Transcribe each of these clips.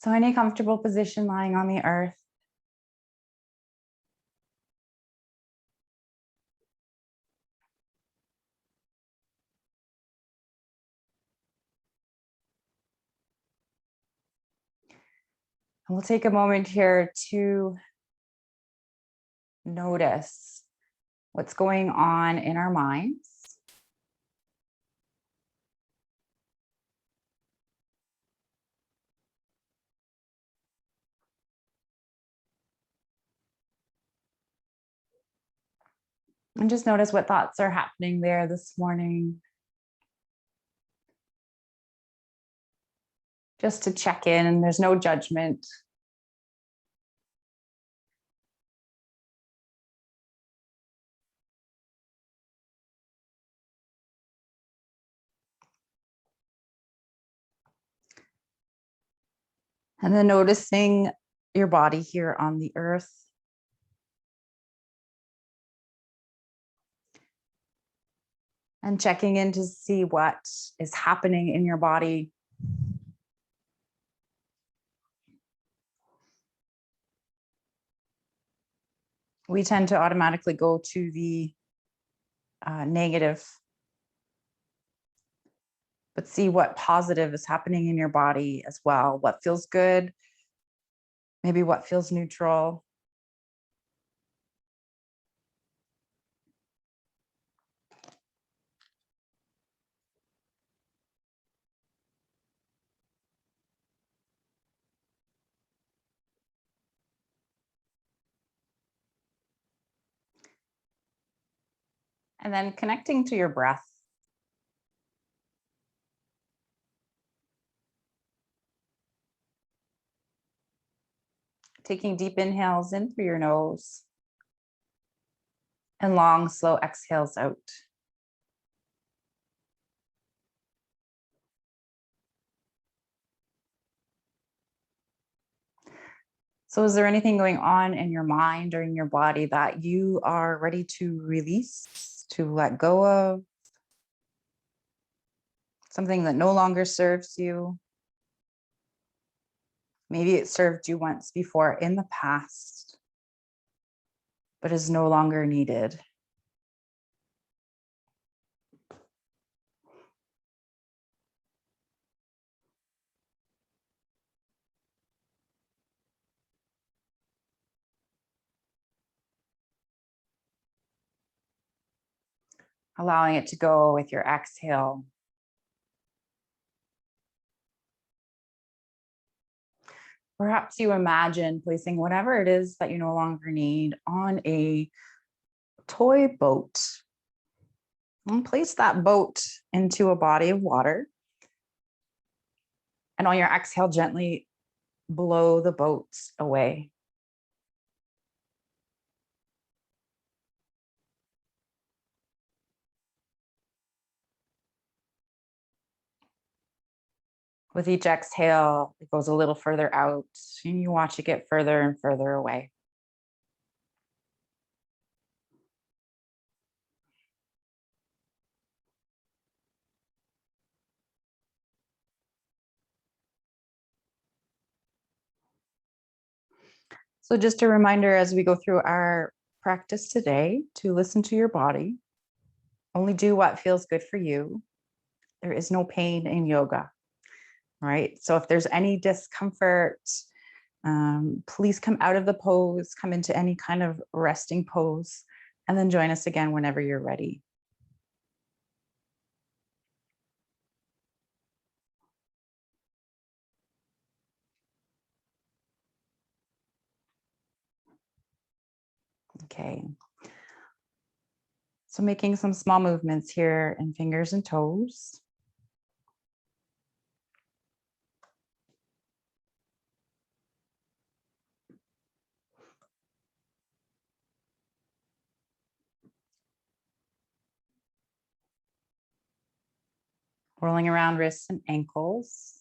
So any comfortable position lying on the earth. And we'll take a moment here to notice what's going on in our minds. And just notice what thoughts are happening there this morning. Just to check in, there's no judgment. And then noticing your body here on the earth. And checking in to see what is happening in your body. We tend to automatically go to the negative, but see what positive is happening in your body as well. What feels good, maybe what feels neutral. And then connecting to your breath. Taking deep inhales in through your nose and long, slow exhales out. So is there anything going on in your mind or in your body that you are ready to release, to let go of? Something that no longer serves you? Maybe it served you once before in the past, but is no longer needed. Allowing it to go with your exhale. Perhaps you imagine placing whatever it is that you no longer need on a toy boat. And place that boat into a body of water. And on your exhale, gently blow the boat away. With each exhale, it goes a little further out, and you watch it get further and further away. So just a reminder as we go through our practice today to listen to your body. Only do what feels good for you. There is no pain in yoga, right? So if there's any discomfort, please come out of the pose, come into any kind of resting pose, and then join us again whenever you're ready. Okay. So making some small movements here in fingers and toes. Rolling around wrists and ankles.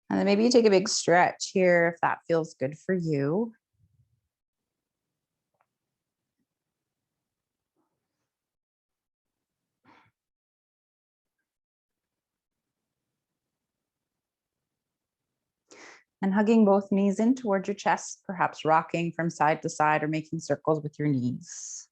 And then maybe you take a big stretch here if that feels good for you. And hugging both knees in towards your chest, perhaps rocking from side to side or making circles with your knees.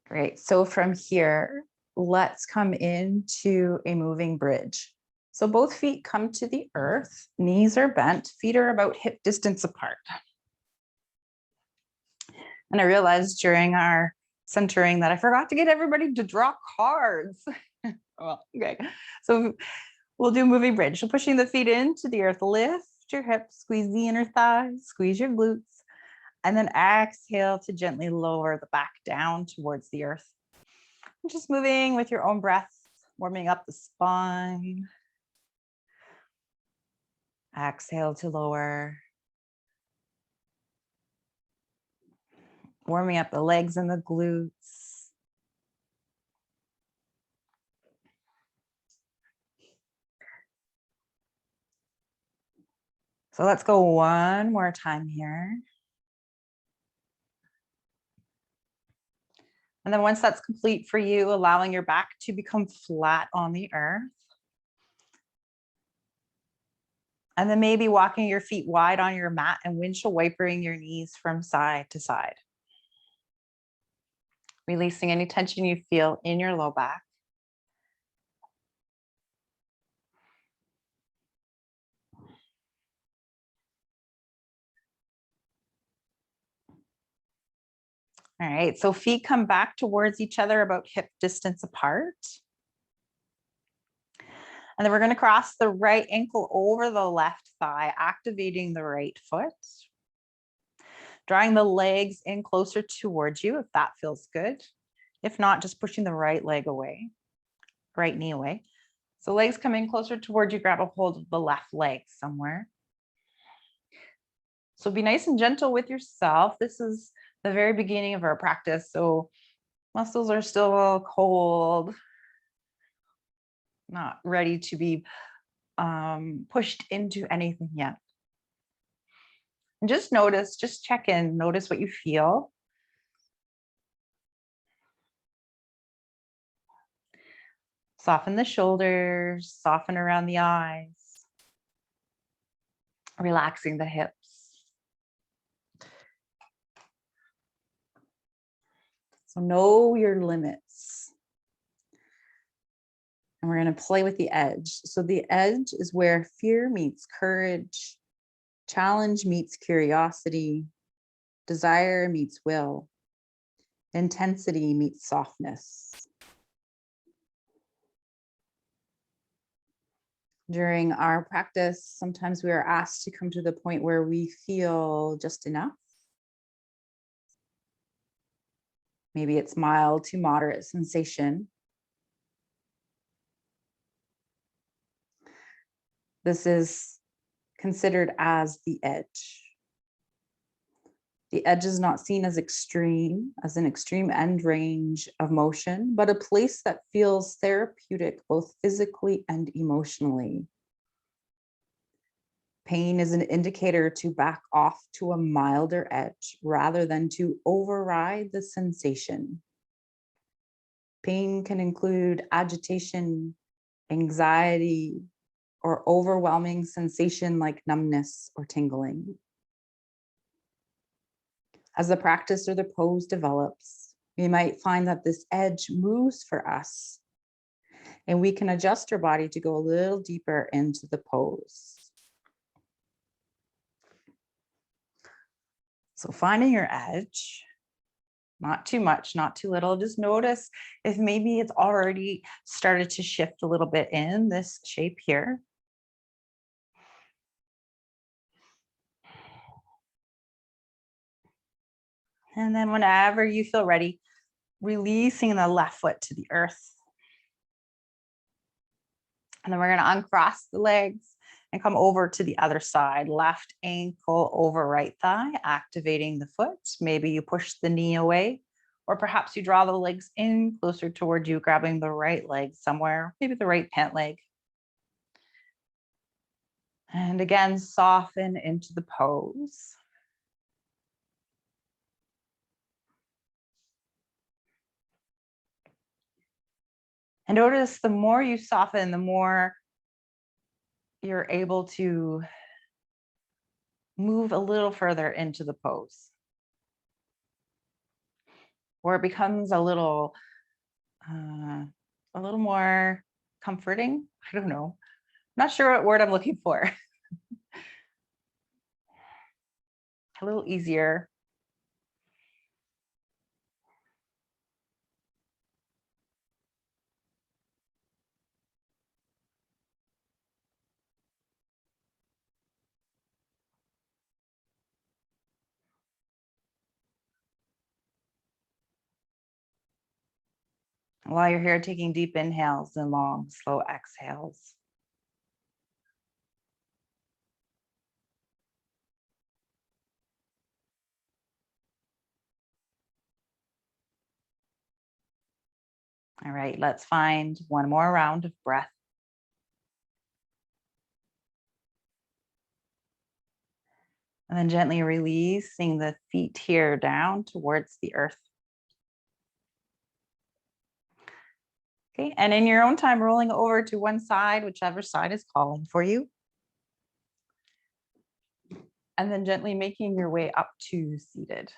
Great. So from here, let's come into a moving bridge. So both feet come to the earth, knees are bent, feet are about hip distance apart. And I realized during our centering that I forgot to get everybody to draw cards. Well, okay. So we'll do moving bridge. So pushing the feet into the earth, lift your hips, squeeze the inner thighs, squeeze your glutes, and then exhale to gently lower the back down towards the earth. Just moving with your own breath, warming up the spine. Exhale to lower. Warming up the legs and the glutes. So let's go one more time here. And then once that's complete for you, allowing your back to become flat on the earth. And then maybe walking your feet wide on your mat and windshield wipering your knees from side to side. Releasing any tension you feel in your low back. All right, so feet come back towards each other about hip distance apart. And then we're going to cross the right ankle over the left thigh, activating the right foot. Drawing the legs in closer towards you if that feels good. If not, just pushing the right leg away, right knee away. So legs come in closer towards you, grab a hold of the left leg somewhere. So be nice and gentle with yourself. This is the very beginning of our practice. So muscles are still cold, not ready to be pushed into anything yet. And just notice, just check in, notice what you feel. Soften the shoulders, soften around the eyes, relaxing the hips. So know your limits. And we're going to play with the edge. So the edge is where fear meets courage, challenge meets curiosity, desire meets will, intensity meets softness. During our practice, sometimes we are asked to come to the point where we feel just enough. Maybe it's mild to moderate sensation. This is considered as the edge. The edge is not seen as an extreme end range of motion, but a place that feels therapeutic, both physically and emotionally. Pain is an indicator to back off to a milder edge rather than to override the sensation. Pain can include agitation, anxiety, or overwhelming sensation like numbness or tingling. As the practice or the pose develops, we might find that this edge moves for us, and we can adjust our body to go a little deeper into the pose. So finding your edge, not too much, not too little. Just notice if maybe it's already started to shift a little bit in this shape here. And then whenever you feel ready, releasing the left foot to the earth. And then we're going to uncross the legs and come over to the other side. Left ankle over right thigh, activating the foot. Maybe you push the knee away Or perhaps you draw the legs in closer toward you, grabbing the right leg somewhere, maybe the right pant leg. And again, soften into the pose. And notice the more you soften, the more you're able to move a little further into the pose. Or it becomes a little more comforting. I don't know. Not sure what word I'm looking for. A little easier. While you're here, taking deep inhales and long, slow exhales. All right, let's find one more round of breath. And then gently releasing the feet here down towards the earth. Okay, and in your own time, rolling over to one side, whichever side is calling for you. And then gently making your way up to seated.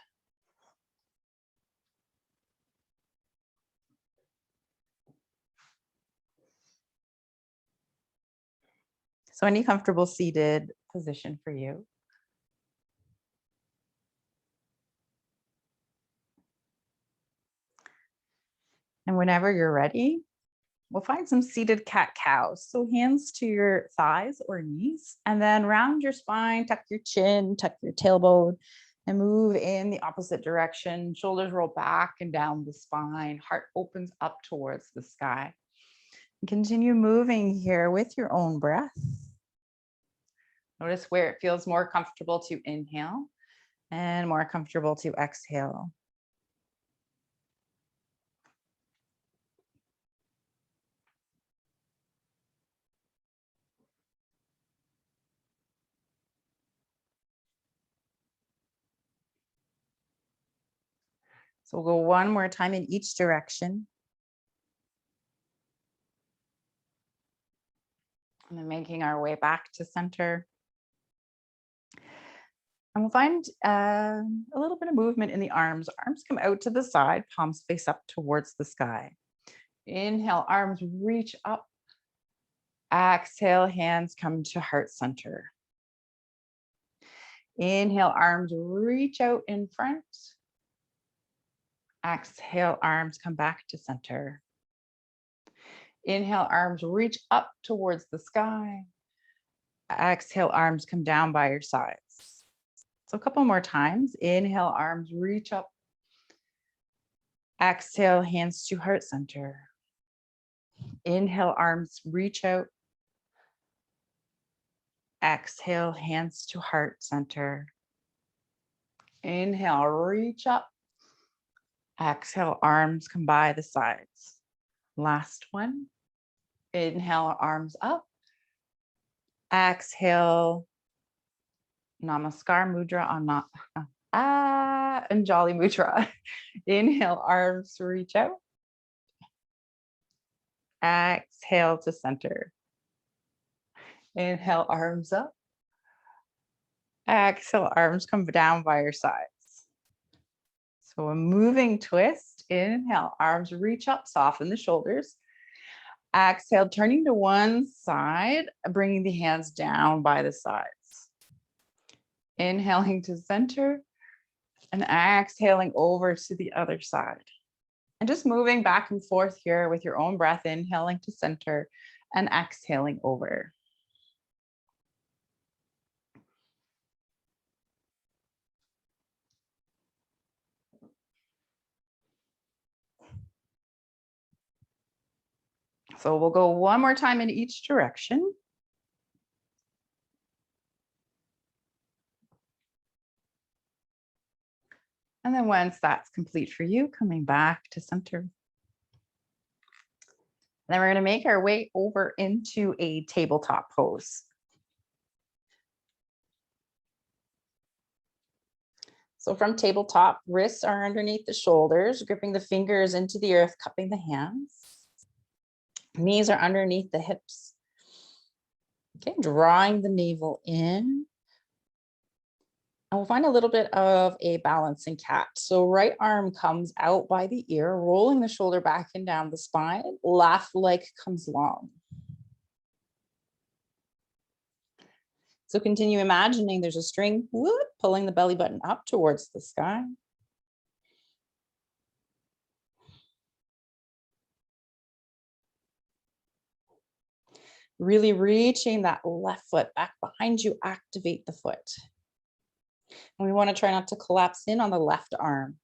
So any comfortable seated position for you. And whenever you're ready, we'll find some seated cat-cows. So hands to your thighs or knees, and then round your spine, tuck your chin, tuck your tailbone, and move in the opposite direction. Shoulders roll back and down the spine. Heart opens up towards the sky. And continue moving here with your own breath. Notice where it feels more comfortable to inhale and more comfortable to exhale. So we'll go one more time in each direction. And then making our way back to center. And we'll find a little bit of movement in the arms. Arms come out to the side, palms face up towards the sky. Inhale, arms reach up. Exhale, hands come to heart center. Inhale, arms reach out in front. Exhale, arms come back to center. Inhale, arms reach up towards the sky. Exhale, arms come down by your sides. So a couple more times. Inhale, arms reach up. Exhale, hands to heart center. Inhale, arms reach out. Exhale, hands to heart center. Inhale, reach up. Exhale, arms come by the sides. Last one. Inhale, arms up. Exhale, Namaskar Mudra on Anjali Mudra. Inhale, arms reach out. Exhale to center. Inhale, arms up. Exhale, arms come down by your sides. So a moving twist. Inhale, arms reach up, soften the shoulders. Exhale, turning to one side, bringing the hands down by the sides. Inhaling to center and exhaling over to the other side. And just moving back and forth here with your own breath, inhaling to center and exhaling over. So we'll go one more time in each direction. And then once that's complete for you, coming back to center. And then we're going to make our way over into a tabletop pose. So from tabletop, wrists are underneath the shoulders, gripping the fingers into the earth, cupping the hands. Knees are underneath the hips. Okay, drawing the navel in. And we'll find a little bit of a balancing cat. So right arm comes out by the ear, rolling the shoulder back and down the spine. Left leg comes long. So continue imagining there's a string, whoop, pulling the belly button up towards the sky. Really reaching that left foot back behind you, activate the foot. And we want to try not to collapse in on the left arm.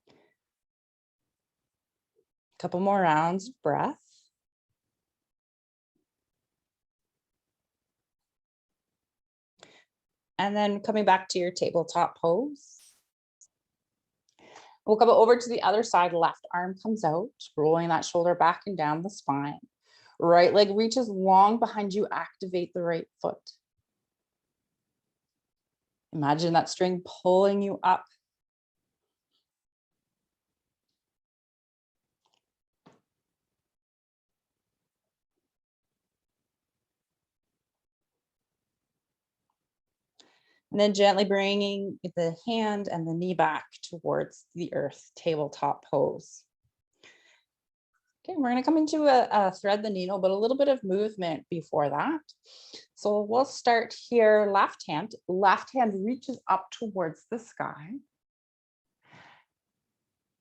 A couple more rounds of breath. And then coming back to your tabletop pose. We'll come over to the other side, left arm comes out, rolling that shoulder back and down the spine. Right leg reaches long behind you, activate the right foot. Imagine that string pulling you up. And then gently bringing the hand and the knee back towards the earth, tabletop pose. Okay, we're going to come into a thread the needle, but a little bit of movement before that. So we'll start here, left hand reaches up towards the sky.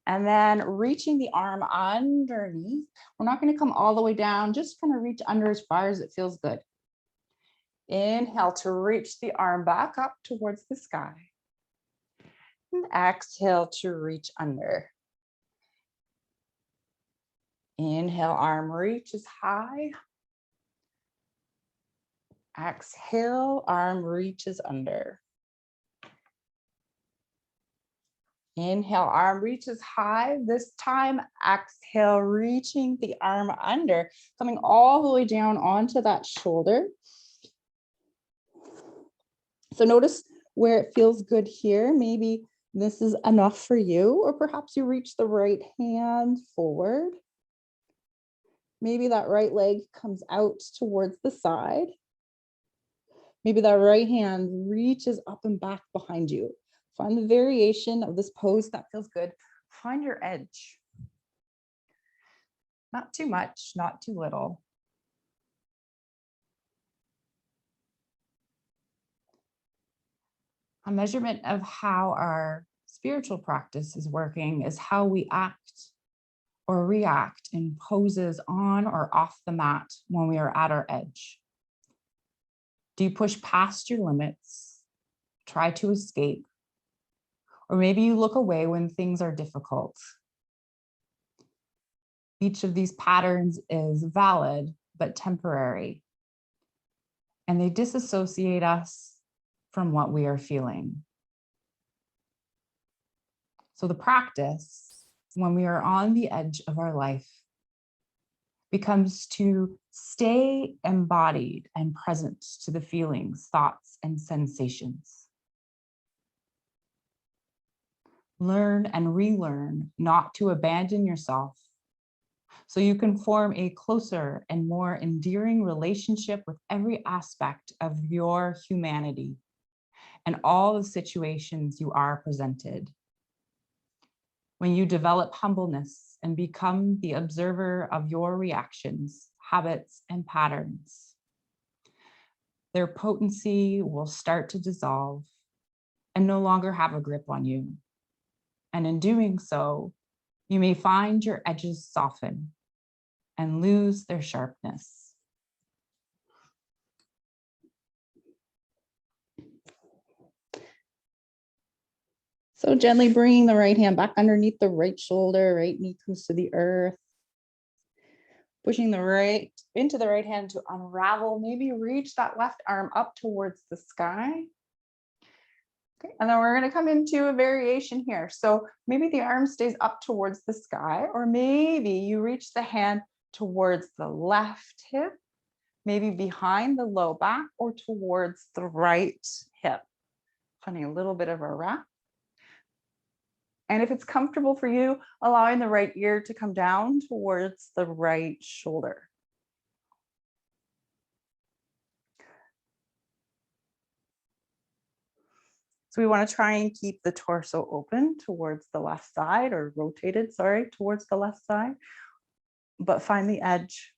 And then reaching the arm underneath. We're not going to come all the way down, just kind of reach under as far as it feels good. Inhale to reach the arm back up towards the sky. And exhale to reach under. Inhale, arm reaches high. Exhale, arm reaches under. Inhale, arm reaches high. This time, exhale, reaching the arm under, coming all the way down onto that shoulder. So notice where it feels good here. Maybe this is enough for you, or perhaps you reach the right hand forward. Maybe that right leg comes out towards the side. Maybe that right hand reaches up and back behind you. Find the variation of this pose that feels good. Find your edge. Not too much, not too little. A measurement of how our spiritual practice is working is how we act or react in poses on or off the mat when we are at our edge. Do you push past your limits, try to escape, or maybe you look away when things are difficult? Each of these patterns is valid but temporary, and they disassociate us from what we are feeling. So the practice, when we are on the edge of our life, becomes to stay embodied and present to the feelings, thoughts, and sensations. Learn and relearn not to abandon yourself so you can form a closer and more endearing relationship with every aspect of your humanity and all the situations you are presented. When you develop humbleness and become the observer of your reactions, habits, and patterns, their potency will start to dissolve and no longer have a grip on you. And in doing so, you may find your edges soften and lose their sharpness. So gently bringing the right hand back underneath the right shoulder, right knee comes to the earth. Pushing the right into the right hand to unravel, maybe reach that left arm up towards the sky. Okay, and then we're going to come into a variation here. So maybe the arm stays up towards the sky, or maybe you reach the hand towards the left hip, maybe behind the low back, or towards the right hip. Finding a little bit of a wrap. And if it's comfortable for you, allowing the right ear to come down towards the right shoulder. So we want to try and keep the torso open towards the left side, or rotated, sorry, towards the left side, but find the edge.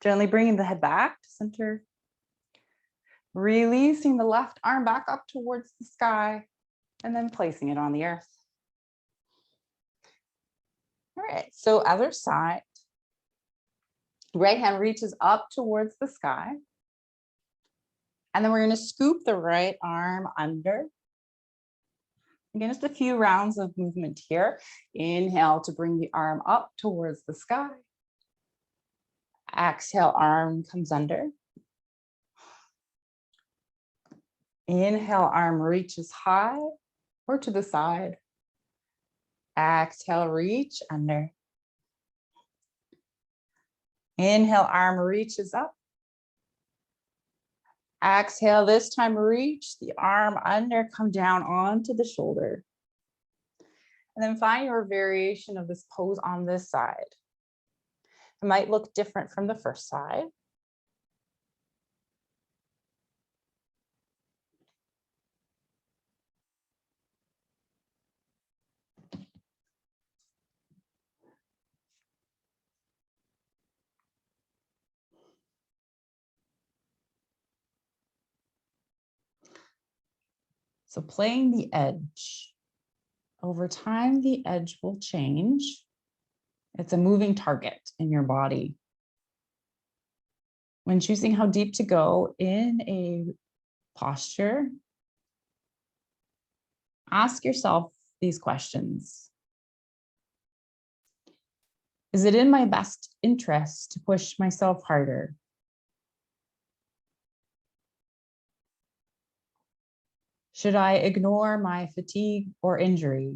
Gently bringing the head back to center. Releasing the left arm back up towards the sky, and then placing it on the earth. All right, so other side. Right hand reaches up towards the sky. And then we're going to scoop the right arm under. Again, just a few rounds of movement here. Inhale to bring the arm up towards the sky. Exhale, arm comes under. Inhale, arm reaches high or to the side. Exhale, reach under. Inhale, arm reaches up. Exhale, this time reach the arm under, come down onto the shoulder. And then find your variation of this pose on this side. It might look different from the first side. So playing the edge. Over time, the edge will change. It's a moving target in your body. When choosing how deep to go in a posture, ask yourself these questions. Is it in my best interest to push myself harder? Should I ignore my fatigue or injury?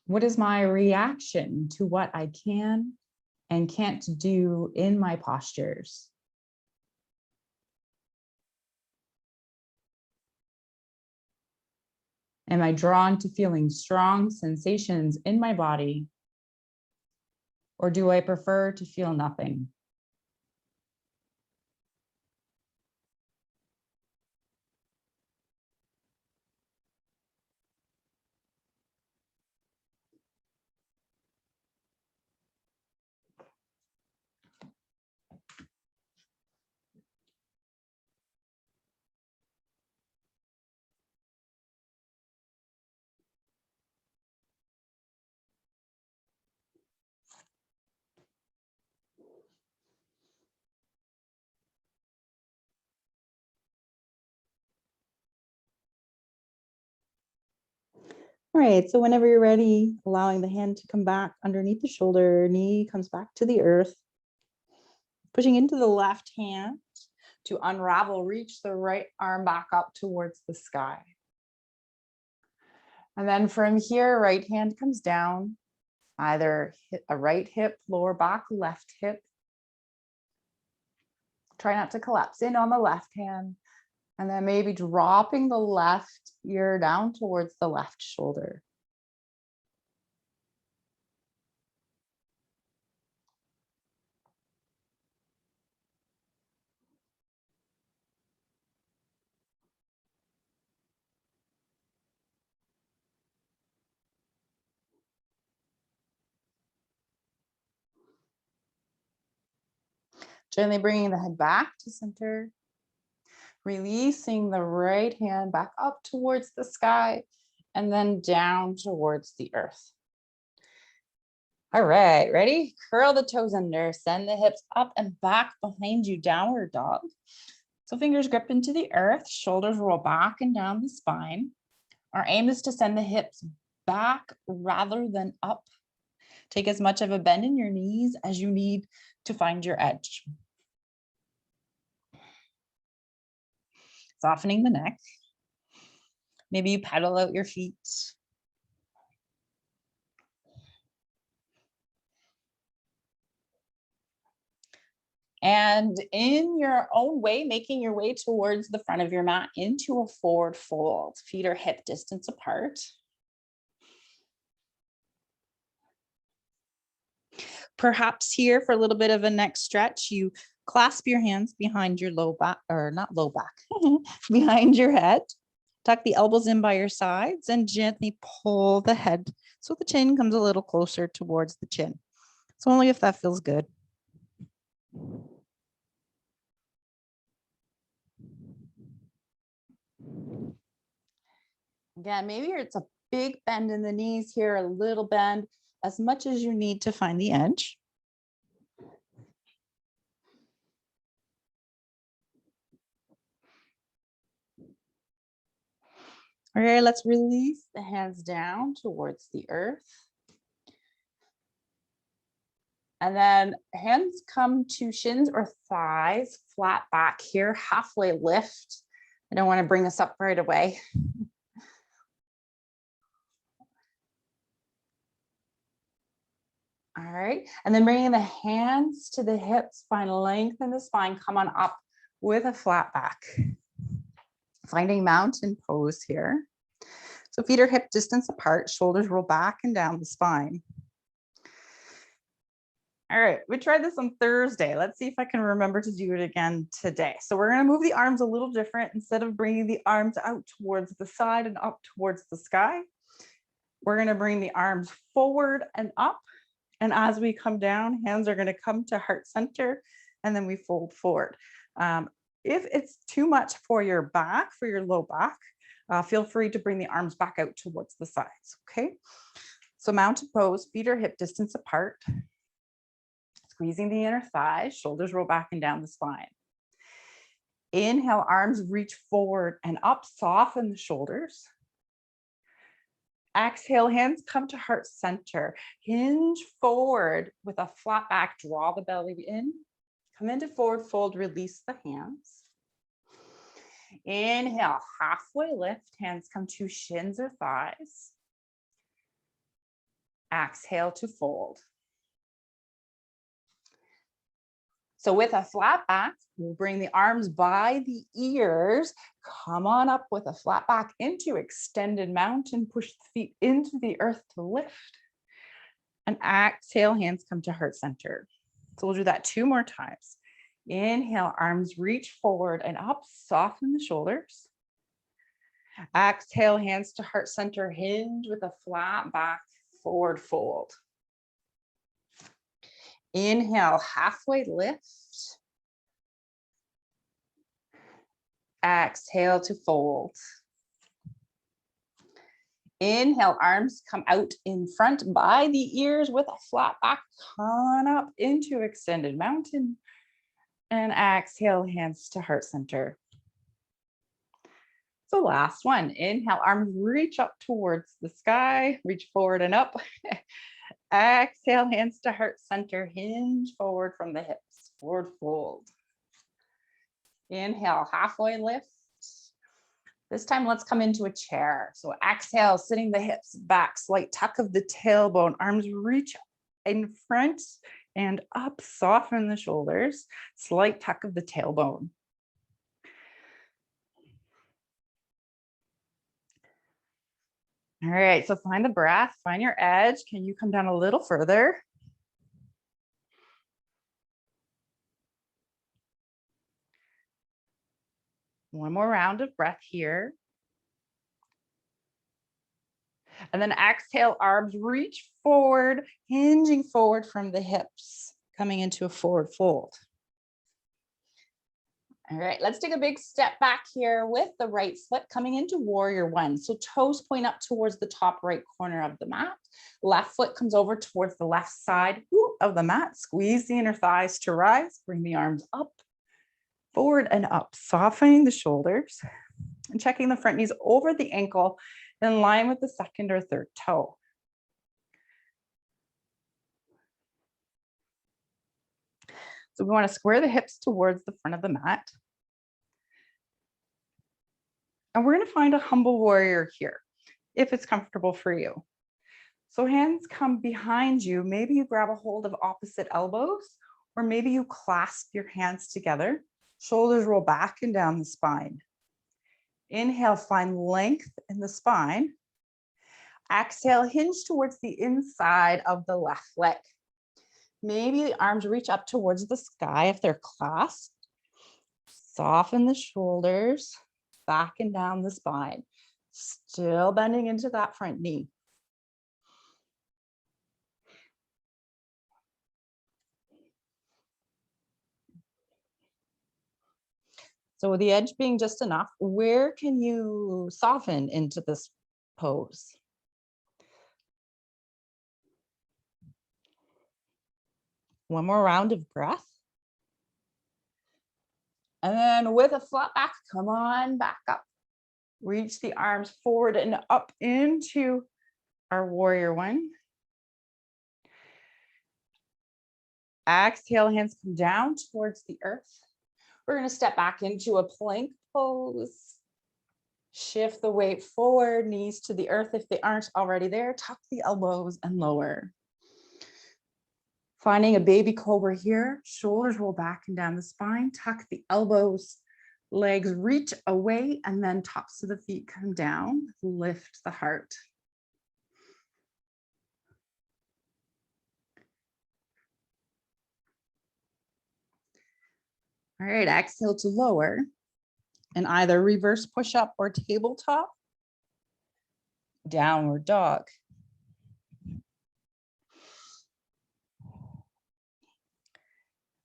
What is my reaction to what I can and can't do in my postures? Am I drawn to feeling strong sensations in my body? Or do I prefer to feel nothing? All right, so whenever you're ready, allowing the hand to come back underneath the shoulder, knee comes back to the earth. Pushing into the left hand to unravel, reach the right arm back up towards the sky. And then from here, right hand comes down, either a right hip, lower back, left hip. Try not to collapse in on the left hand. And then maybe dropping the left ear down towards the left shoulder. Gently bringing the head back to center. Releasing the right hand back up towards the sky and then down towards the earth. All right, ready? Curl the toes under, send the hips up and back behind you, downward dog. So fingers grip into the earth, shoulders roll back and down the spine. Our aim is to send the hips back rather than up. Take as much of a bend in your knees as you need to find your edge. Softening the neck. Maybe you pedal out your feet. And in your own way, making your way towards the front of your mat into a forward fold. Feet are hip distance apart. Perhaps here for a little bit of a neck stretch, you clasp your hands behind your low back, or not low back, behind your head. Tuck the elbows in by your sides and gently pull the head so the chin comes a little closer towards the chin. So only if that feels good. Again, maybe it's a big bend in the knees here, a little bend, as much as you need to find the edge. All right, let's release the hands down towards the earth. And then hands come to shins or thighs, flat back here, halfway lift. I don't want to bring us up right away. All right, and then bringing the hands to the hips, find length in the spine, come on up with a flat back. Finding mountain pose here. So feet are hip distance apart, shoulders roll back and down the spine. All right, we tried this on Thursday. Let's see if I can remember to do it again today. So we're gonna move the arms a little different. Instead of bringing the arms out towards the side and up towards the sky, we're gonna bring the arms forward and up. And as we come down, hands are gonna come to heart center, and then we fold forward. If it's too much for your back, for your low back, feel free to bring the arms back out towards the sides, okay? So mountain pose, feet are hip distance apart. Squeezing the inner thighs, shoulders roll back and down the spine. Inhale, arms reach forward and up, soften the shoulders. Exhale, hands come to heart center. Hinge forward with a flat back, draw the belly in. Come into forward fold, release the hands. Inhale, halfway lift, hands come to shins or thighs. Exhale to fold. So with a flat back, we'll bring the arms by the ears, come on up with a flat back into extended mountain, push the feet into the earth to lift. And exhale, hands come to heart center. So we'll do that 2 more times. Inhale, arms reach forward and up, soften the shoulders. Exhale, hands to heart center, hinge with a flat back, forward fold. Inhale, halfway lift. Exhale to fold. Inhale, arms come out in front by the ears with a flat back, come up into extended mountain. And exhale, hands to heart center. So last one, inhale, arms reach up towards the sky, reach forward and up. Exhale, hands to heart center, hinge forward from the hips, forward fold. Inhale, halfway lift. This time, let's come into a chair. So exhale, sitting the hips back, slight tuck of the tailbone, arms reach in front and up, soften the shoulders, slight tuck of the tailbone. All right, so find the breath, find your edge. Can you come down a little further? One more round of breath here. And then exhale, arms reach forward, hinging forward from the hips, coming into a forward fold. All right, let's take a big step back here with the right foot coming into warrior one. So toes point up towards the top right corner of the mat. Left foot comes over towards the left side of the mat. Squeeze the inner thighs to rise, bring the arms up. forward and up, softening the shoulders and checking the front knees over the ankle in line with the second or third toe. So we want to square the hips towards the front of the mat. And we're going to find a humble warrior here, if it's comfortable for you. So hands come behind you. Maybe you grab a hold of opposite elbows, or maybe you clasp your hands together. Shoulders roll back and down the spine. Inhale, find length in the spine. Exhale, hinge towards the inside of the left leg. Maybe the arms reach up towards the sky if they're clasped. Soften the shoulders, back and down the spine. Still bending into that front knee. So with the edge being just enough, where can you soften into this pose? One more round of breath. And then with a flat back, come on back up. Reach the arms forward and up into our warrior one. Exhale, hands come down towards the earth. We're going to step back into a plank pose. Shift the weight forward, knees to the earth if they aren't already there. Tuck the elbows and lower. Finding a baby cobra here, shoulders roll back and down the spine, tuck the elbows, legs reach away, and then tops of the feet come down, lift the heart. All right, exhale to lower and either reverse push-up or tabletop, downward dog.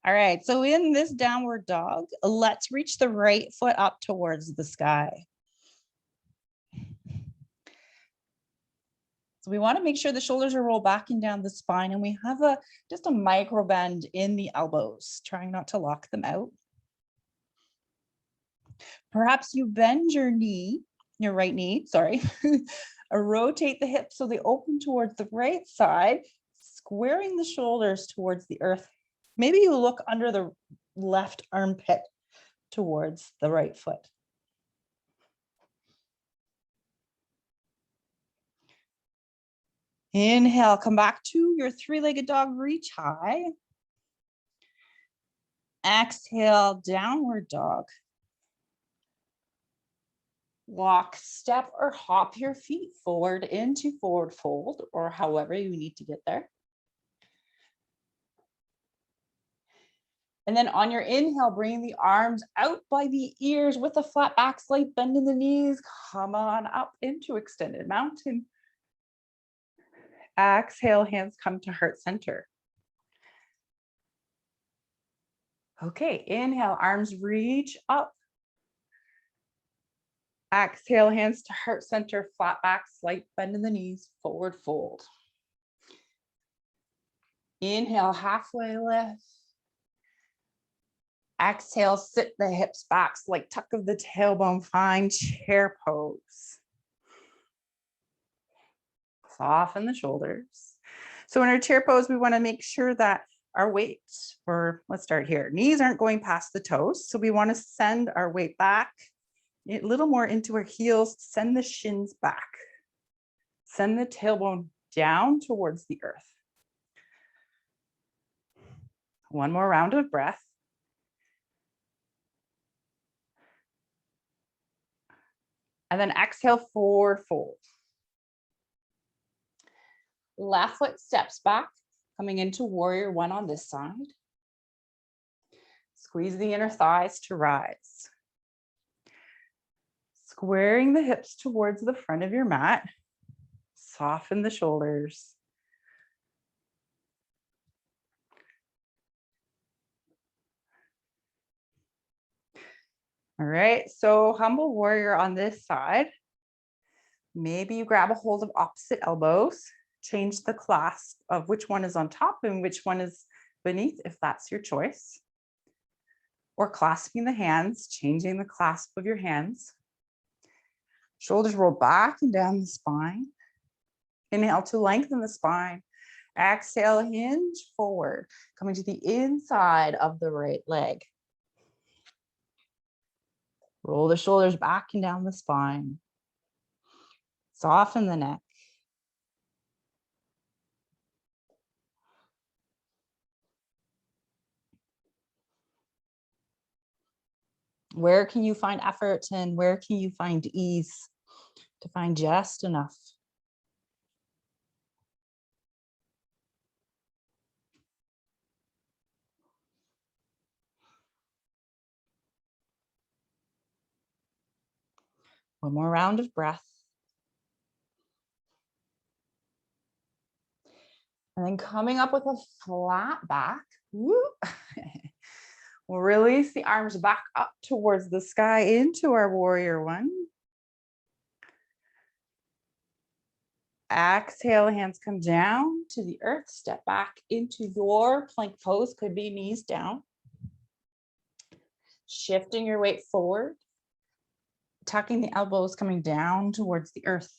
All right, so in this downward dog, let's reach the right foot up towards the sky. So we want to make sure the shoulders are rolled back and down the spine, and we have just a micro bend in the elbows, trying not to lock them out. Perhaps you bend your knee, your right knee, sorry, rotate the hips so they open towards the right side, squaring the shoulders towards the earth. Maybe you look under the left armpit towards the right foot. Inhale, come back to your three-legged dog, reach high. Exhale, downward dog. Walk, step, or hop your feet forward into forward fold, or however you need to get there. And then on your inhale, bring the arms out by the ears with a flat back, slight bend in the knees. Come on up into extended mountain. Exhale, hands come to heart center. Okay, inhale, arms reach up. Exhale, hands to heart center, flat back, slight bend in the knees, forward fold. Inhale, halfway lift. Exhale, sit the hips back, like tuck of the tailbone, find chair pose. Soften the shoulders. So in our chair pose, we want to make sure that our weight, or let's start here, knees aren't going past the toes. So we want to send our weight back a little more into our heels, send the shins back. Send the tailbone down towards the earth. One more round of breath. And then exhale, forward fold. Left foot steps back, coming into warrior one on this side. Squeeze the inner thighs to rise. Squaring the hips towards the front of your mat. Soften the shoulders. All right, so humble warrior on this side. Maybe you grab a hold of opposite elbows, change the clasp of which one is on top and which one is beneath, if that's your choice. or clasping the hands, changing the clasp of your hands. Shoulders roll back and down the spine. Inhale to lengthen the spine. Exhale, hinge forward, coming to the inside of the right leg. Roll the shoulders back and down the spine. Soften the neck. Where can you find effort and where can you find ease to find just enough? One more round of breath. And then coming up with a flat back. Woo. We'll release the arms back up towards the sky into our warrior one. Exhale, hands come down to the earth. Step back into your plank pose. Could be knees down. Shifting your weight forward. Tucking the elbows, coming down towards the earth.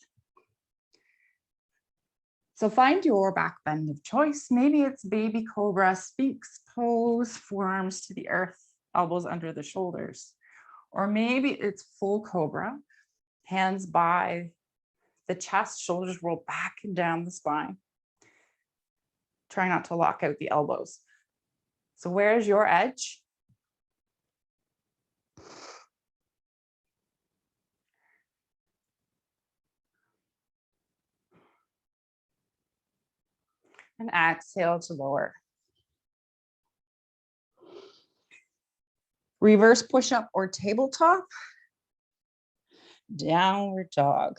So find your back bend of choice. Maybe it's baby cobra, sphinx pose, forearms to the earth, elbows under the shoulders. Or maybe it's full cobra, hands by the chest, shoulders roll back and down the spine. Try not to lock out the elbows. So where's your edge? And exhale to lower. Reverse push-up or tabletop. Downward dog.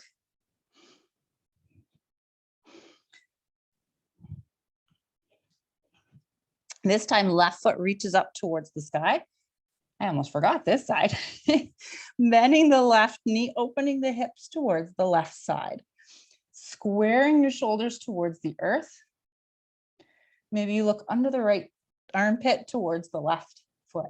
This time, left foot reaches up towards the sky. I almost forgot this side. Bending the left knee, opening the hips towards the left side. Squaring your shoulders towards the earth. Maybe you look under the right armpit towards the left foot.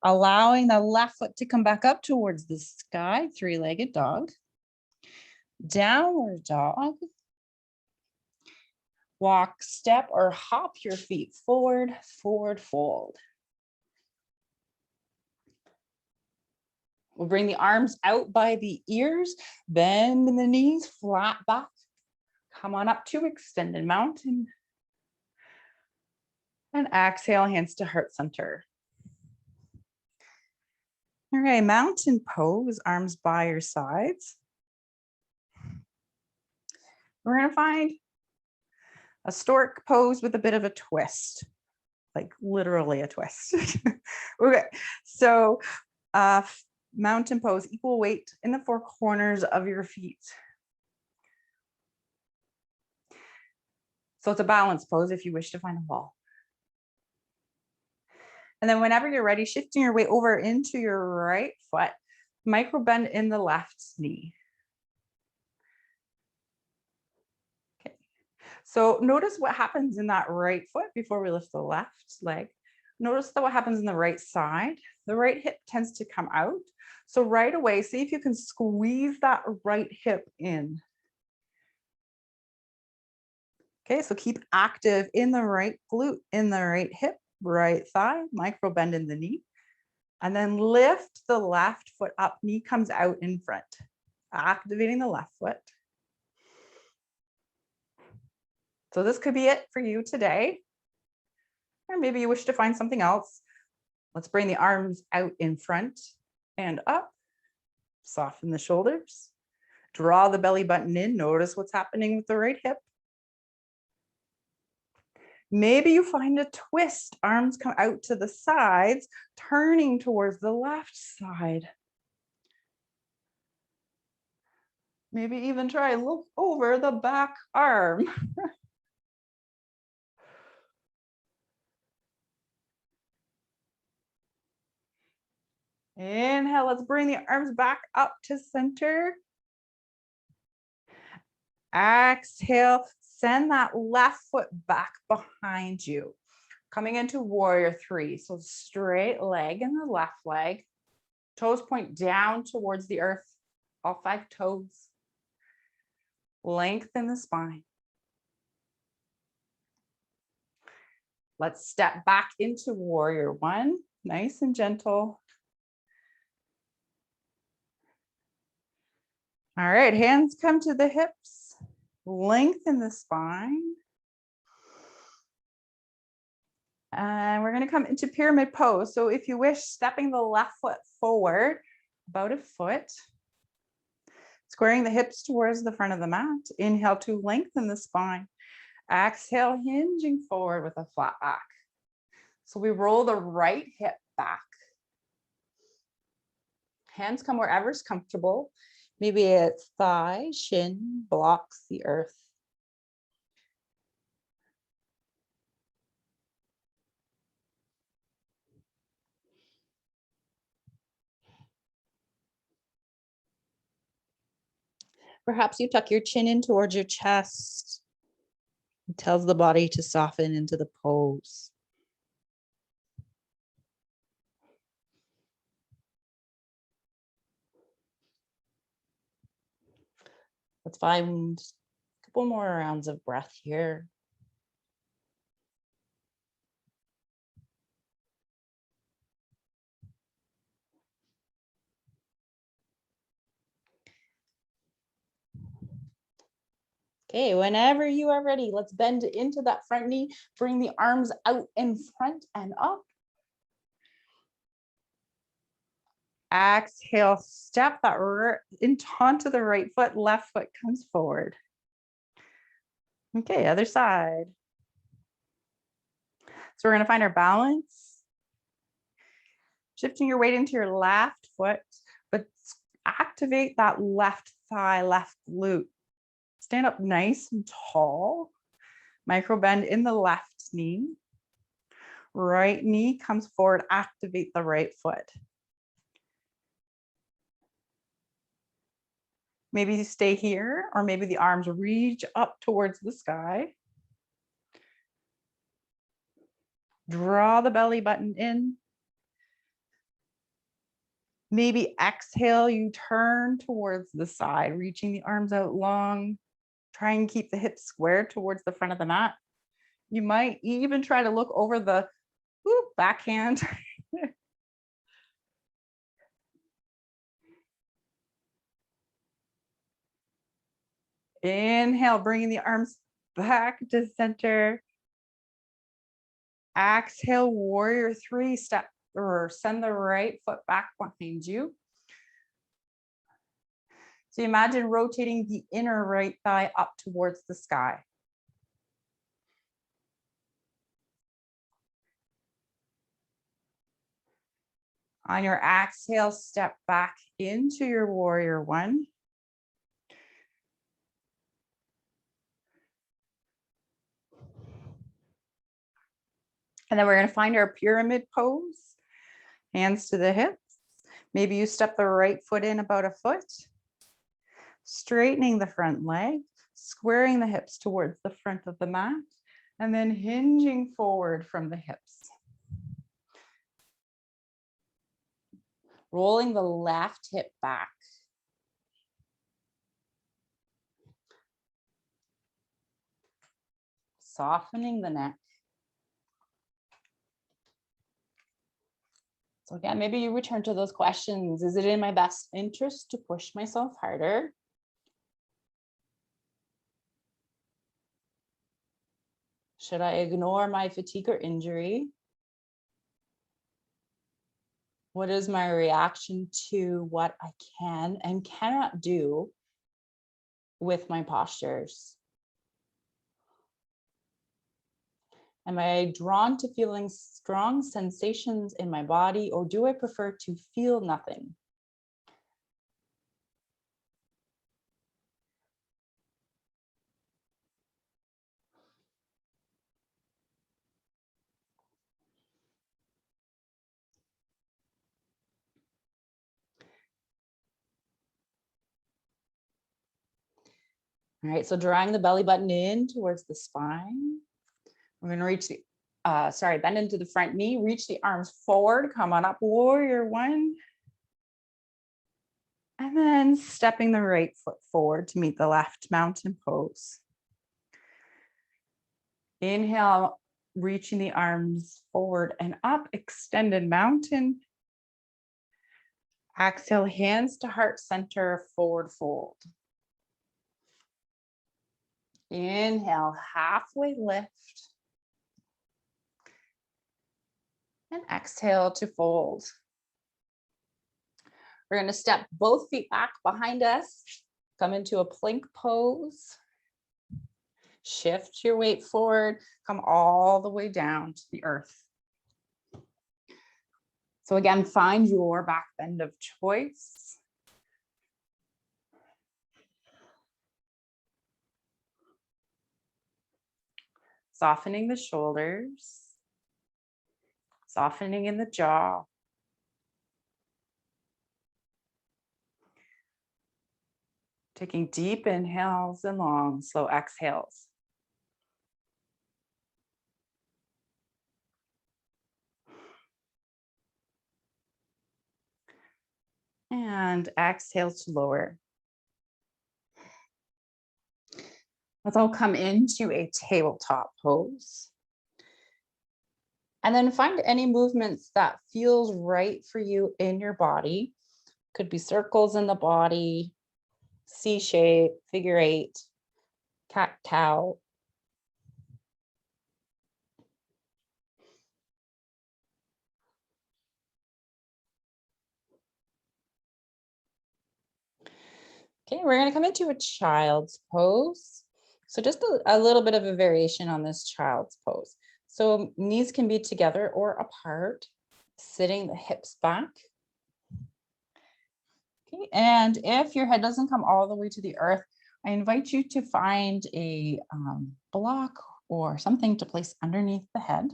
Allowing the left foot to come back up towards the sky, three-legged dog. Downward dog. Walk, step, or hop your feet forward, forward fold. We'll bring the arms out by the ears, bend in the knees, flat back. Come on up to extended mountain. And exhale, hands to heart center. All right, mountain pose, arms by your sides. We're gonna find a stork pose with a bit of a twist, like literally a twist. Okay, so mountain pose, equal weight in the four corners of your feet. So it's a balance pose if you wish to find a wall. And then whenever you're ready, shifting your weight over into your right foot, micro bend in the left knee. Okay. So notice what happens in that right foot before we lift the left leg. Notice that what happens in the right side. The right hip tends to come out. So right away, see if you can squeeze that right hip in. Okay, so keep active in the right glute, in the right hip, right thigh, micro bend in the knee. And then lift the left foot up, knee comes out in front. Activating the left foot. So this could be it for you today. Or maybe you wish to find something else. Let's bring the arms out in front and up. Soften the shoulders. Draw the belly button in. Notice what's happening with the right hip. Maybe you find a twist. Arms come out to the sides, turning towards the left side. Maybe even try and look over the back arm. Inhale, let's bring the arms back up to center. Exhale, send that left foot back behind you. Coming into warrior three. So straight leg in the left leg. Toes point down towards the earth. All 5 toes. Lengthen the spine. Let's step back into warrior one. Nice and gentle. All right, hands come to the hips. Lengthen the spine. And we're going to come into pyramid pose. So if you wish, stepping the left foot forward about a foot. Squaring the hips towards the front of the mat. Inhale to lengthen the spine. Exhale, hinging forward with a flat back. So we roll the right hip back. Hands come wherever's comfortable. Maybe it's thigh, shin blocks the earth. Perhaps you tuck your chin in towards your chest. It tells the body to soften into the pose. Let's find a couple more rounds of breath here. Okay, whenever you are ready, let's bend into that front knee. Bring the arms out in front and up. Exhale, step that onto the right foot, left foot comes forward. Okay, other side. So we're going to find our balance. Shifting your weight into your left foot, but activate that left thigh, left glute. Stand up nice and tall. Micro bend in the left knee. Right knee comes forward, activate the right foot. Maybe you stay here, or maybe the arms reach up towards the sky. Draw the belly button in. Maybe exhale, you turn towards the side, reaching the arms out long. Try and keep the hips squared towards the front of the mat. You might even try to look over the backhand. Inhale, bringing the arms back to center. Exhale, warrior three, step or send the right foot back behind you. So imagine rotating the inner right thigh up towards the sky. On your exhale, step back into your warrior one. And then we're going to find our pyramid pose. Hands to the hips. Maybe you step the right foot in about a foot. Straightening the front leg, squaring the hips towards the front of the mat, and then hinging forward from the hips. Rolling the left hip back. Softening the neck. So again, maybe you return to those questions. Is it in my best interest to push myself harder? Should I ignore my fatigue or injury? What is my reaction to what I can and cannot do with my postures? Am I drawn to feeling strong sensations in my body, or do I prefer to feel nothing? All right, so drawing the belly button in towards the spine. We're going to reach the, bend into the front knee, reach the arms forward, come on up, warrior one. And then stepping the right foot forward to meet the left, mountain pose. Inhale, reaching the arms forward and up, extended mountain. Exhale, hands to heart center, forward fold. Inhale, halfway lift. And exhale to fold. We're going to step both feet back behind us, come into a plank pose. Shift your weight forward, come all the way down to the earth. So again, find your back bend of choice. Softening the shoulders, softening in the jaw. Taking deep inhales and long, slow exhales. And exhale to lower. Let's all come into a tabletop pose. And then find any movements that feels right for you in your body. Could be circles in the body, C shape, figure eight, cat cow. Okay, we're going to come into a child's pose. So just a little bit of a variation on this child's pose. So knees can be together or apart, sitting the hips back. Okay, and if your head doesn't come all the way to the earth, I invite you to find a block or something to place underneath the head.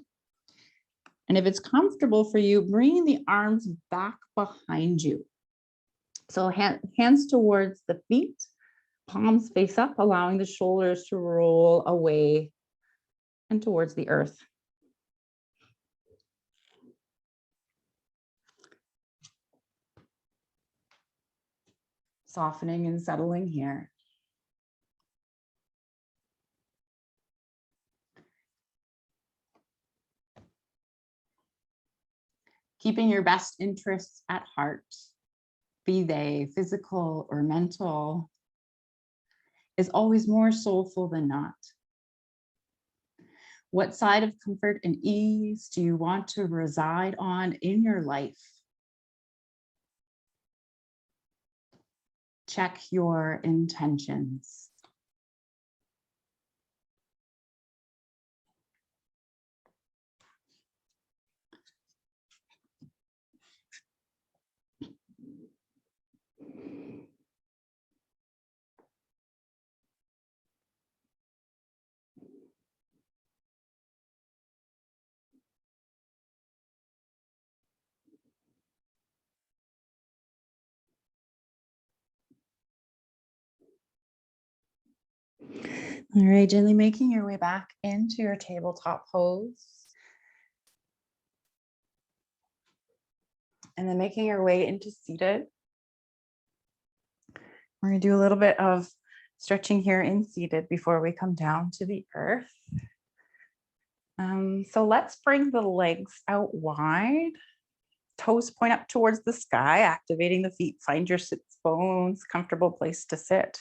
And if it's comfortable for you, bring the arms back behind you. So hands towards the feet, palms face up, allowing the shoulders to roll away and towards the earth. Softening and settling here. Keeping your best interests at heart, be they physical or mental, is always more soulful than not. What side of comfort and ease do you want to reside on in your life? Check your intentions. All right, gently making your way back into your tabletop pose. And then making your way into seated. We're going to do a little bit of stretching here in seated before we come down to the earth. So let's bring the legs out wide. Toes point up towards the sky, activating the feet. Find your sits bones, comfortable place to sit.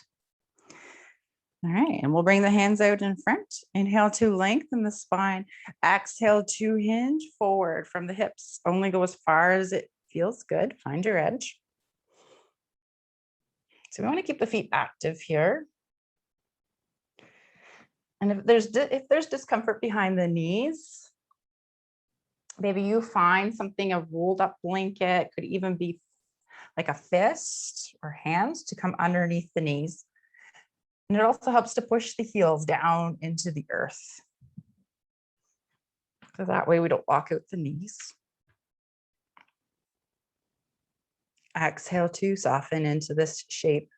All right, and we'll bring the hands out in front. Inhale to lengthen the spine. Exhale to hinge forward from the hips. Only go as far as it feels good. Find your edge. So we want to keep the feet active here. And if there's discomfort behind the knees, maybe you find something, a rolled up blanket, could even be like a fist or hands to come underneath the knees. And it also helps to push the heels down into the earth. So that way we don't lock out the knees. Exhale to soften into this shape.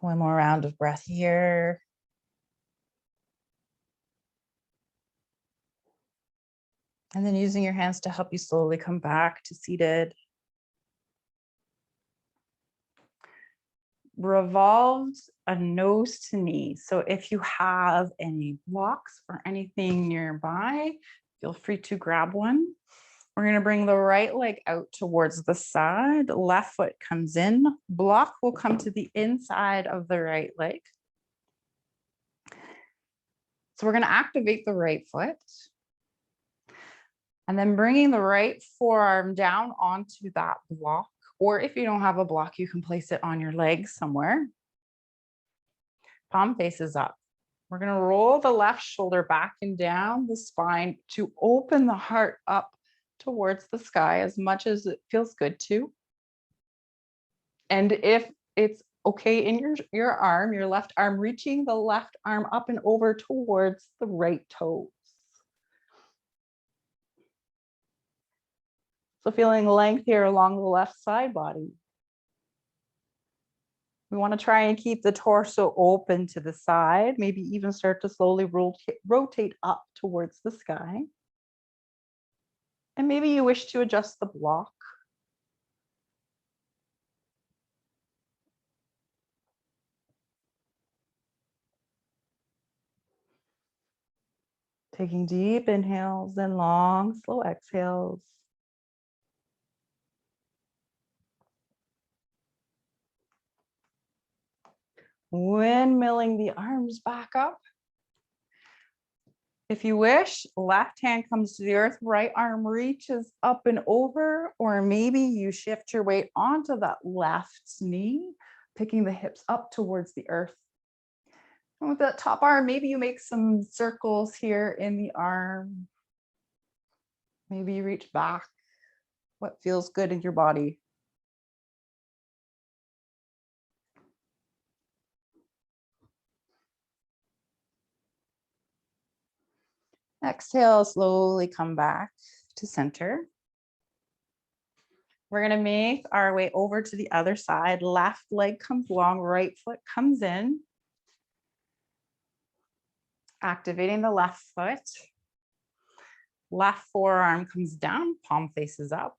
One more round of breath here. And then using your hands to help you slowly come back to seated. Revolved a nose to knee. So if you have any blocks or anything nearby, feel free to grab one. We're going to bring the right leg out towards the side. Left foot comes in. Block will come to the inside of the right leg. So we're going to activate the right foot. And then bringing the right forearm down onto that block. Or if you don't have a block, you can place it on your leg somewhere. Palm faces up. We're going to roll the left shoulder back and down the spine to open the heart up towards the sky as much as it feels good to. And if it's okay in your arm, your left arm, reaching the left arm up and over towards the right toes. So feeling length here along the left side body. We want to try and keep the torso open to the side, maybe even start to slowly rotate up towards the sky. And maybe you wish to adjust the block. Taking deep inhales and long, slow exhales. Windmilling the arms back up. If you wish, left hand comes to the earth, right arm reaches up and over, or maybe you shift your weight onto that left knee, picking the hips up towards the earth. And with that top arm, maybe you make some circles here in the arm. Maybe you reach back. What feels good in your body? Exhale, slowly come back to center. We're going to make our way over to the other side. Left leg comes long, right foot comes in. Activating the left foot. Left forearm comes down, palm faces up.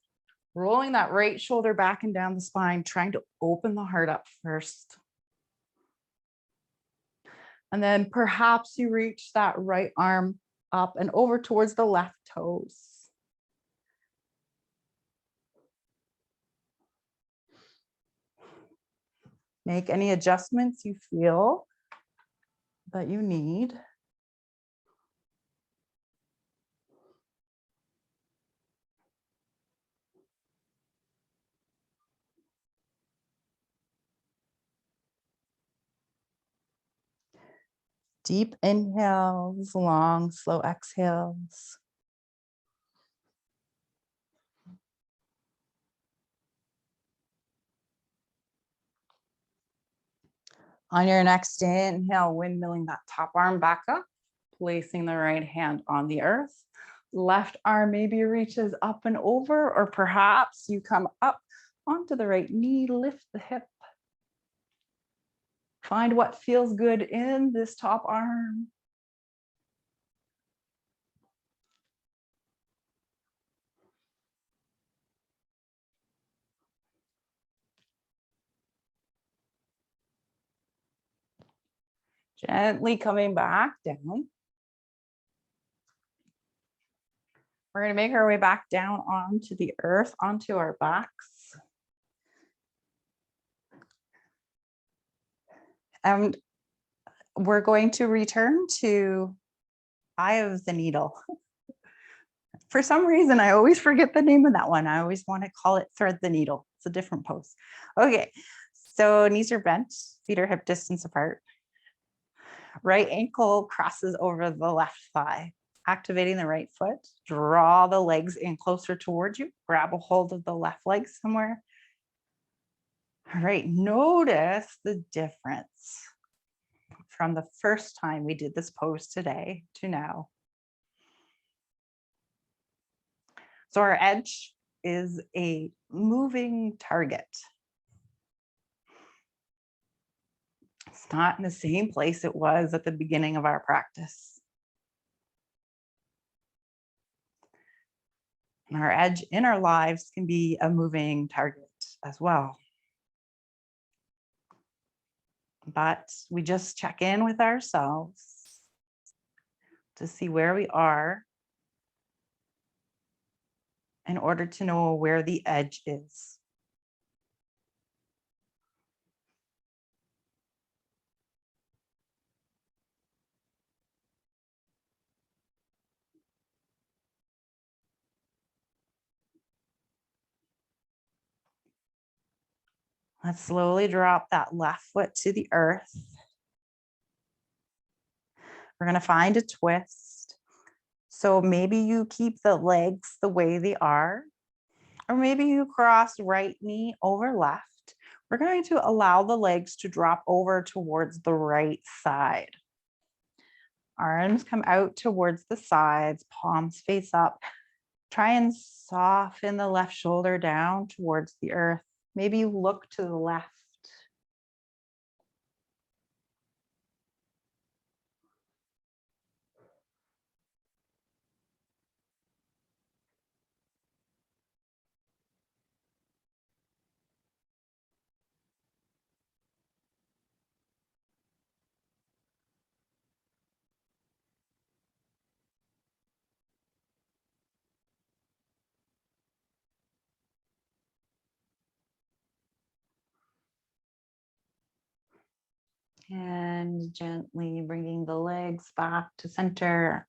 Rolling that right shoulder back and down the spine, trying to open the heart up first. And then perhaps you reach that right arm up and over towards the left toes. Make any adjustments you feel that you need. Deep inhales, long, slow exhales. On your next inhale, windmilling that top arm back up, placing the right hand on the earth. Left arm maybe reaches up and over, or perhaps you come up onto the right knee, lift the hip. Find what feels good in this top arm. Gently coming back down. We're going to make our way back down onto the earth, onto our backs. And we're going to return to Eye of the Needle. For some reason, I always forget the name of that one. I always want to call it Thread the Needle. It's a different pose. Okay, so knees are bent, feet are hip distance apart. Right ankle crosses over the left thigh. Activating the right foot, draw the legs in closer towards you, grab a hold of the left leg somewhere. All right, notice the difference from the first time we did this pose today to now. So our edge is a moving target. not in the same place it was at the beginning of our practice. And our edge in our lives can be a moving target as well. But we just check in with ourselves to see where we are in order to know where the edge is. Let's slowly drop that left foot to the earth. We're going to find a twist. So maybe you keep the legs the way they are, or maybe you cross right knee over left. We're going to allow the legs to drop over towards the right side. Arms come out towards the sides, palms face up. Try and soften the left shoulder down towards the earth. Maybe you look to the left. And gently bringing the legs back to center.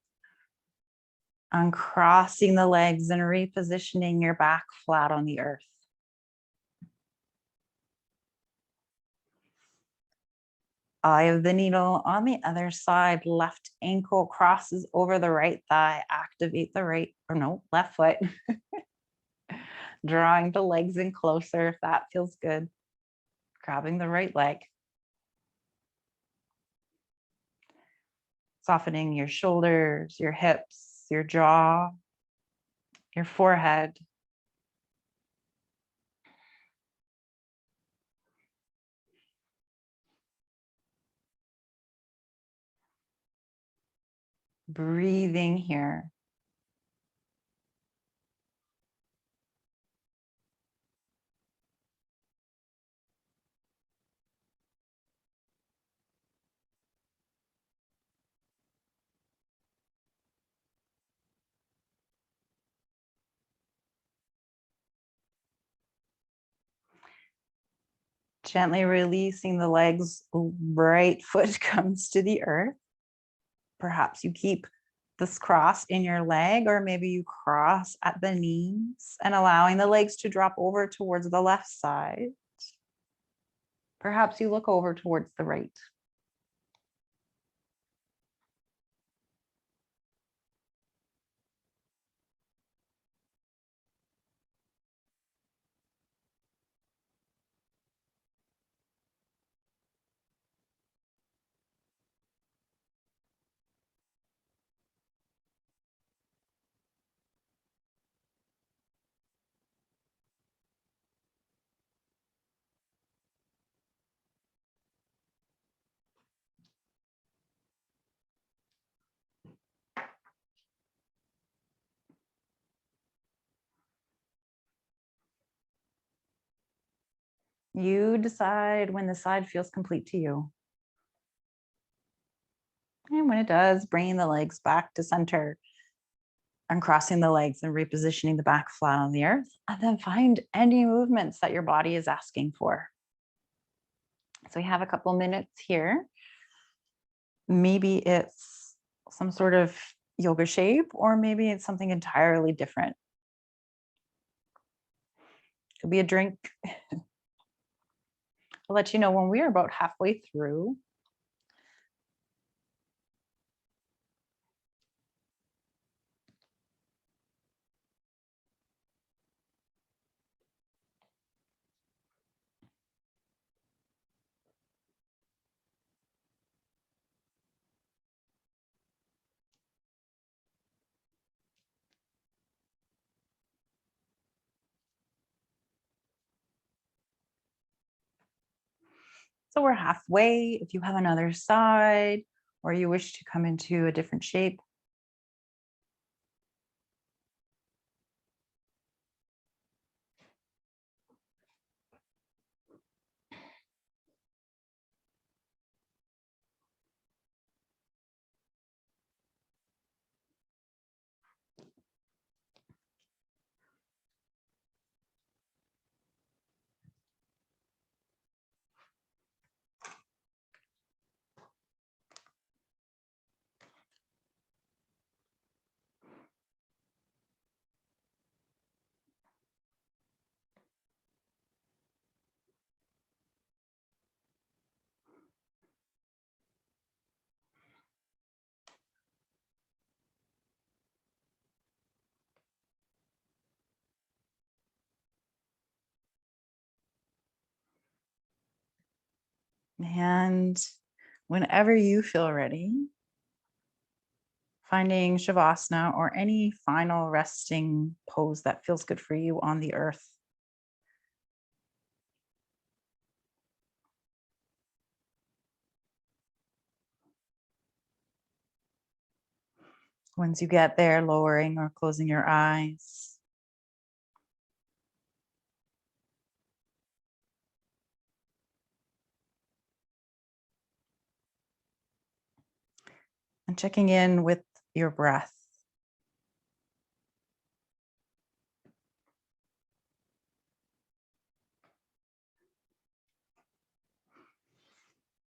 Uncrossing the legs and repositioning your back flat on the earth. Eye of the needle on the other side, left ankle crosses over the right thigh. Activate the left foot. Drawing the legs in closer if that feels good. Grabbing the right leg. Softening your shoulders, your hips, your jaw, your forehead. Breathing here. Gently releasing the legs, right foot comes to the earth. Perhaps you keep this cross in your leg, or maybe you cross at the knees and allowing the legs to drop over towards the left side. Perhaps you look over towards the right. You decide when the side feels complete to you. And when it does, bringing the legs back to center, uncrossing the legs and repositioning the back flat on the earth, and then find any movements that your body is asking for. So we have a couple minutes here. Maybe it's some sort of yoga shape, or maybe it's something entirely different. Could be a drink. I'll let you know when we are about halfway through. So we're halfway. If you have another side or you wish to come into a different shape, and whenever you feel ready, finding Shavasana or any final resting pose that feels good for you on the earth. Once you get there, lowering or closing your eyes. And checking in with your breath.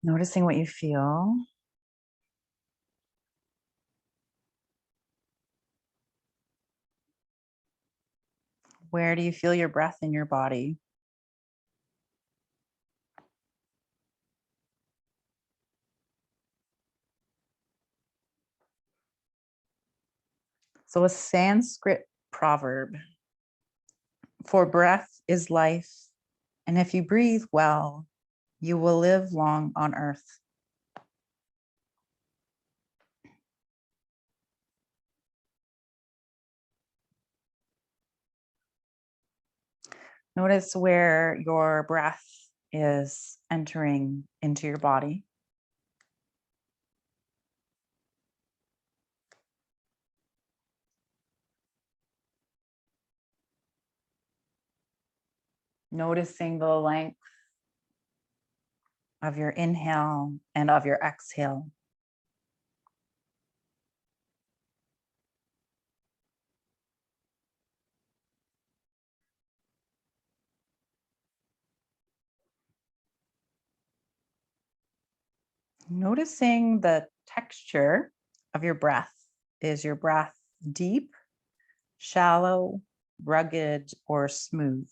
Noticing what you feel. Where do you feel your breath in your body? So a Sanskrit proverb, for breath is life, and if you breathe well, you will live long on earth. Notice where your breath is entering into your body. Noticing the length of your inhale and of your exhale. Noticing the texture of your breath. Is your breath deep, shallow, rugged, or smooth?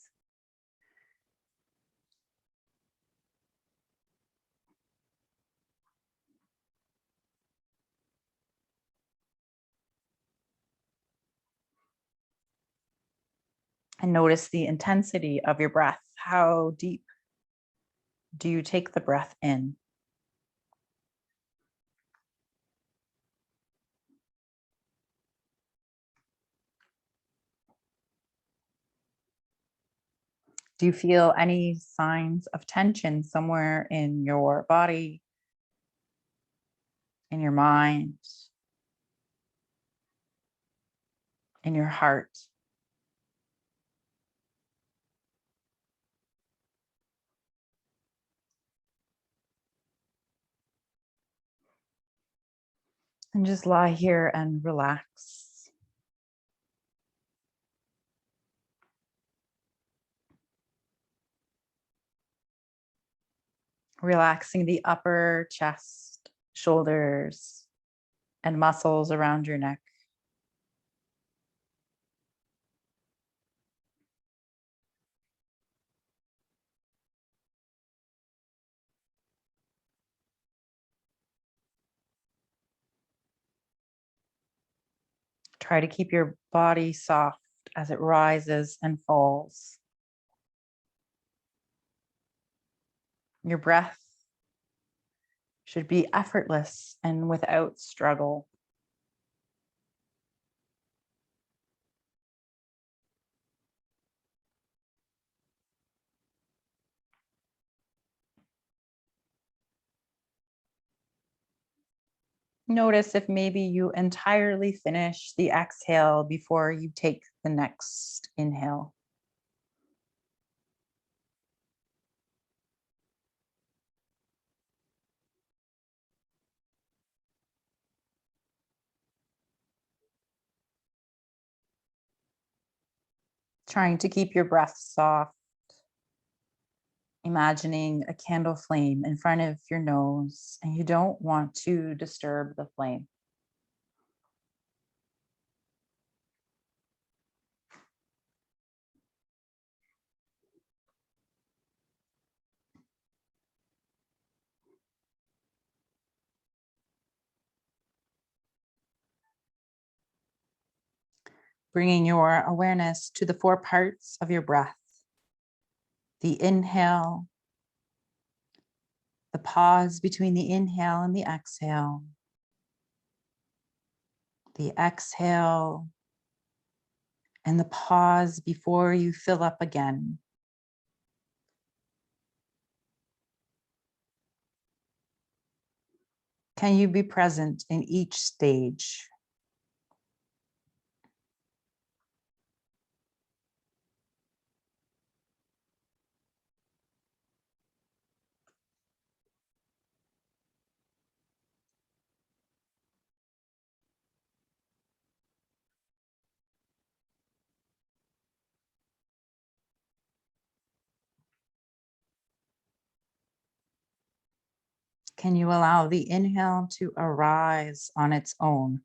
And notice the intensity of your breath. How deep do you take the breath in? Do you feel any signs of tension somewhere in your body, in your mind, in your heart? And just lie here and relax. Relaxing the upper chest, shoulders, and muscles around your neck. Try to keep your body soft as it rises and falls. Your breath should be effortless and without struggle. Notice if maybe you entirely finish the exhale before you take the next inhale. Trying to keep your breath soft. Imagining a candle flame in front of your nose, and you don't want to disturb the flame. Bringing your awareness to the four parts of your breath. The inhale, the pause between the inhale and the exhale, the exhale, and the pause before you fill up again. Can you be present in each stage? Can you allow the inhale to arise on its own?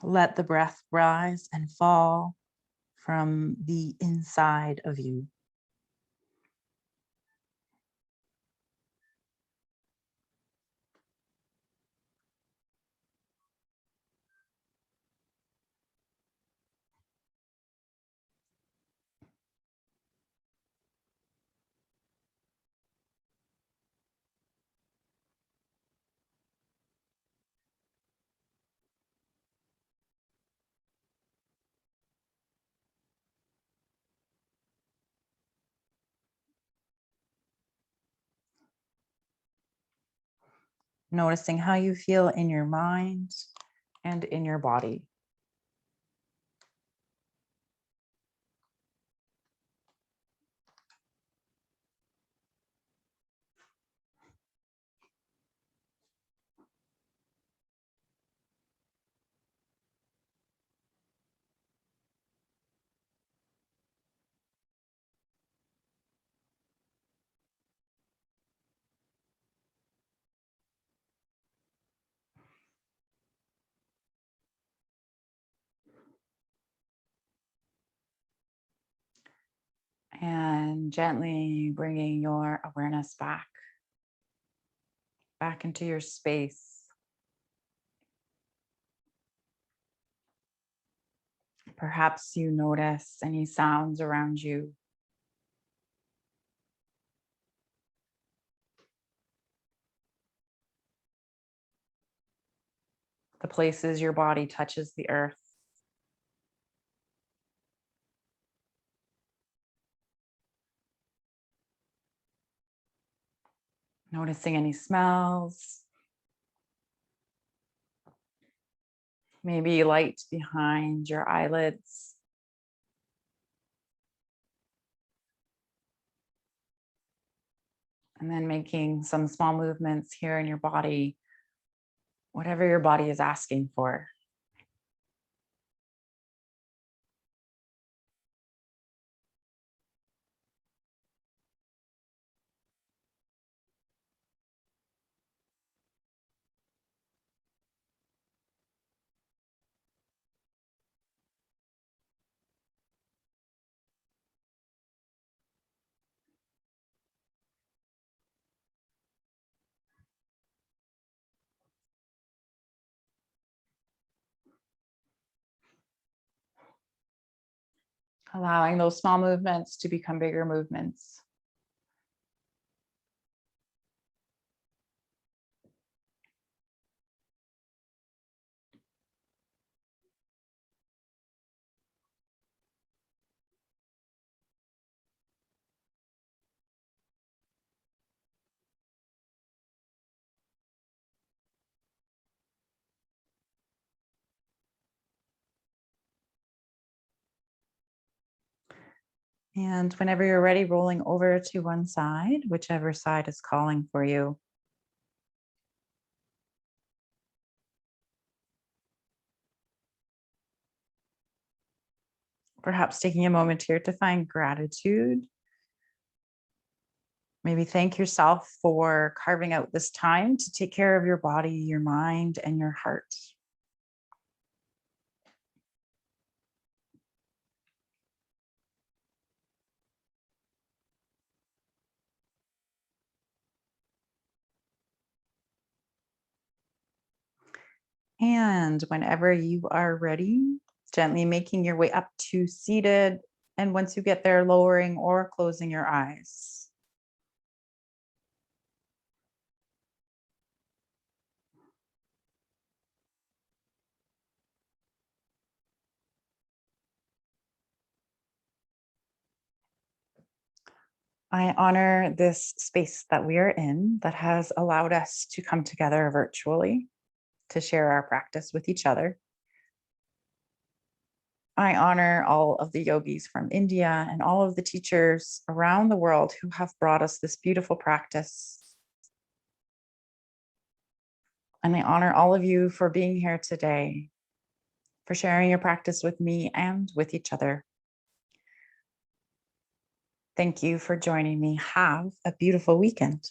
Let the breath rise and fall from the inside of you. Noticing how you feel in your mind and in your body. And gently bringing your awareness back into your space. Perhaps you notice any sounds around you. The places your body touches the earth. Noticing any smells. Maybe light behind your eyelids. And then making some small movements here in your body, whatever your body is asking for. allowing those small movements to become bigger movements. And whenever you're ready, rolling over to one side, whichever side is calling for you. Perhaps taking a moment here to find gratitude. Maybe thank yourself for carving out this time to take care of your body, your mind, and your heart. And whenever you are ready, gently making your way up to seated. And once you get there, lowering or closing your eyes. I honor this space that we are in that has allowed us to come together virtually to share our practice with each other. I honor all of the yogis from India and all of the teachers around the world who have brought us this beautiful practice. And I honor all of you for being here today, for sharing your practice with me and with each other. Thank you for joining me. Have a beautiful weekend.